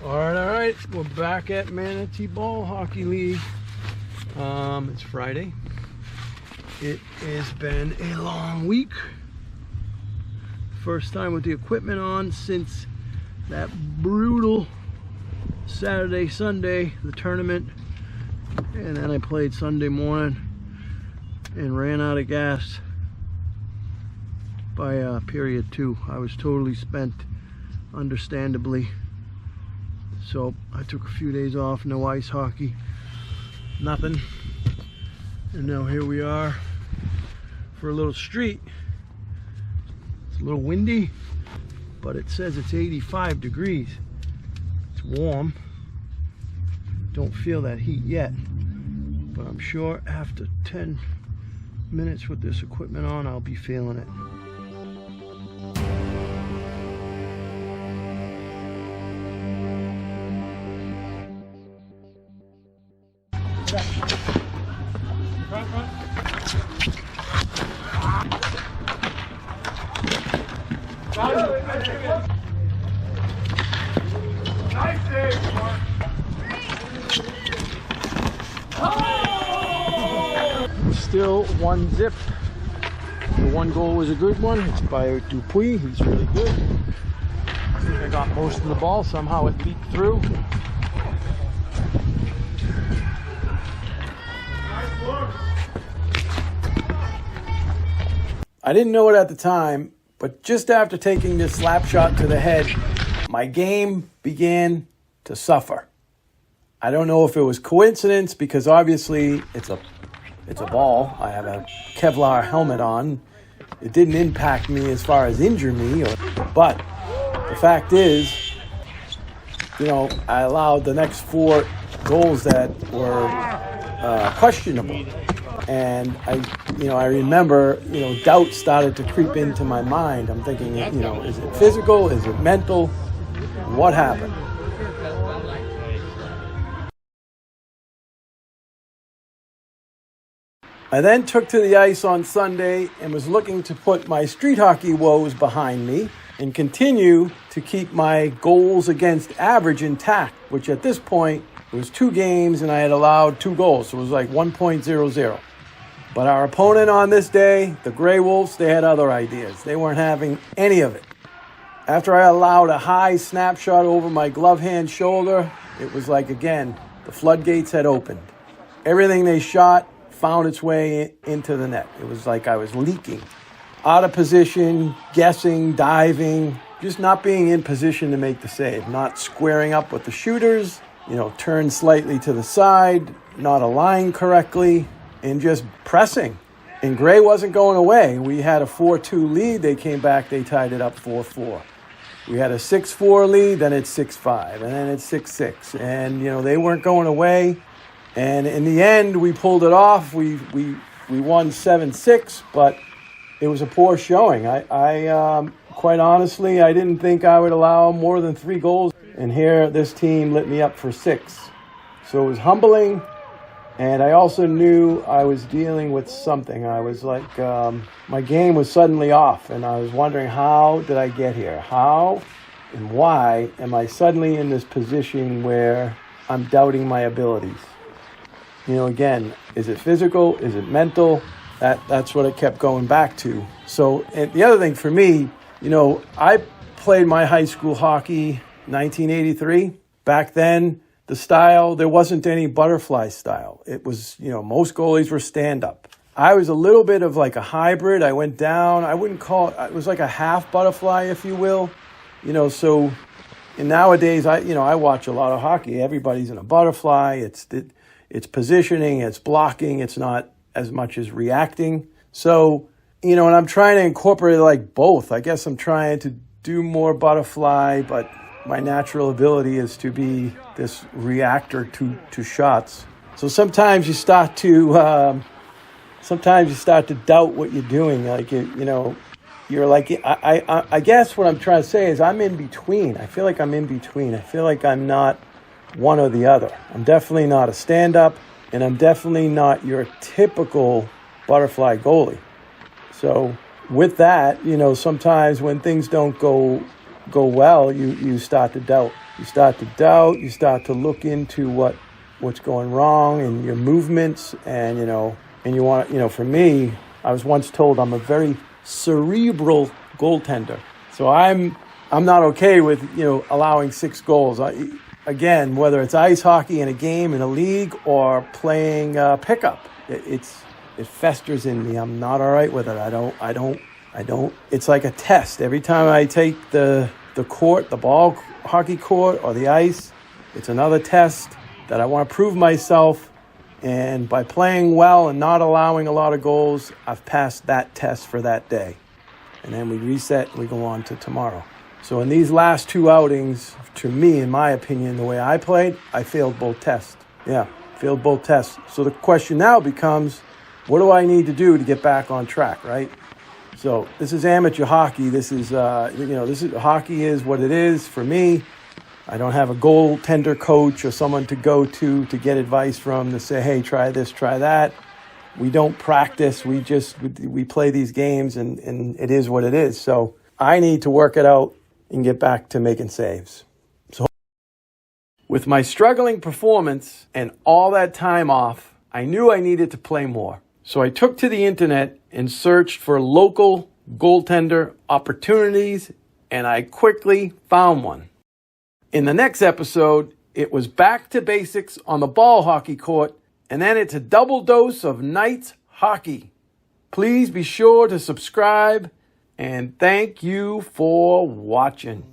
All right. We're back at Manatee Ball Hockey League. It's Friday. It has been a long week. First time with the equipment on since that brutal Saturday, Sunday, the tournament. And then I played Sunday morning and ran out of gas by period 2. I was totally spent, understandably. So I took a few days off, no ice hockey, nothing. And now here we are for a little street. It's a little windy, but it says it's 85 degrees. It's warm. Don't feel that heat yet, but I'm sure after 10 minutes with this equipment on, I'll be feeling it. Still 1-0. The one goal was a good one. It's by Dupuis. He's really good. I think I got most of the ball. Somehow it leaked through. I didn't know it at the time, but just after taking this slap shot to the head, my game began to suffer. I don't know if it was coincidence, because obviously it's a ball. I have a Kevlar helmet on. It didn't impact me as far as injure me, but the fact is, I allowed the next 4 goals that were questionable. And I remember, doubt started to creep into my mind. I'm thinking, is it physical? Is it mental? What happened? I then took to the ice on Sunday and was looking to put my street hockey woes behind me and continue to keep my goals against average intact, which at this point was 2 games and I had allowed 2 goals. So it was like 1.00. But our opponent on this day, the Grey Wolves, they had other ideas. They weren't having any of it. After I allowed a high snapshot over my glove hand shoulder, it was like, again, the floodgates had opened. Everything they shot found its way into the net. It was like I was leaking. Out of position, guessing, diving, just not being in position to make the save, not squaring up with the shooters, turned slightly to the side, not aligned correctly, and just pressing. And Gray wasn't going away. We had a 4-2 lead. They came back. They tied it up 4-4. We had a 6-4 lead. Then it's 6-5. And then it's 6-6. And, they weren't going away. And in the end, we pulled it off. We won 7-6, but it was a poor showing. I quite honestly, I didn't think I would allow more than 3 goals. And here, this team lit me up for 6. So it was humbling. And I also knew I was dealing with something. I was like, my game was suddenly off. And I was wondering, how did I get here? How and why am I suddenly in this position where I'm doubting my abilities? Again, is it physical? Is it mental? That's what it kept going back to. So, and the other thing for me, I played my high school hockey 1983. Back then, the style, there wasn't any butterfly style. It was, most goalies were stand-up. I was a little bit of like a hybrid. I went down. I wouldn't call it, it was like a half butterfly, if you will. So, and nowadays, I watch a lot of hockey. Everybody's in a butterfly. It's positioning, it's blocking, it's not as much as reacting. So, and I'm trying to incorporate like both. I guess I'm trying to do more butterfly, but my natural ability is to be this reactor to shots. So sometimes you start to doubt what you're doing. Like, you're like, I guess what I'm trying to say is I'm in between. I feel like I'm in between. I feel like I'm not one or the other. I'm definitely not a stand-up, and I'm definitely not your typical butterfly goalie. So with that, sometimes when things don't go go well, you start to doubt. You start to doubt. You start to look into what's going wrong in your movements, and and you want for me, I was once told I'm a very cerebral goaltender. So I'm not okay with allowing 6 goals. Again, whether it's ice hockey in a game in a league or playing pickup, it festers in me. I'm not all right with it. I don't. It's like a test. Every time I take the court, the ball hockey court or the ice, it's another test that I want to prove myself. And by playing well and not allowing a lot of goals, I've passed that test for that day. And then we reset and we go on to tomorrow. So in these last 2 outings, to me, in my opinion, the way I played, I failed both tests. Yeah, failed both tests. So the question now becomes, what do I need to do to get back on track, right? So this is amateur hockey. This is hockey is what it is for me. I don't have a goaltender coach or someone to go to get advice from to say, hey, try this, try that. We don't practice. We play these games, and it is what it is. So I need to work it out and get back to making saves. So with my struggling performance and all that time off, I knew I needed to play more. So I took to the internet and searched for local goaltender opportunities, and I quickly found one. In the next episode, it was back to basics on the ball hockey court, and then it's a double dose of Knights hockey. Please be sure to subscribe, and thank you for watching.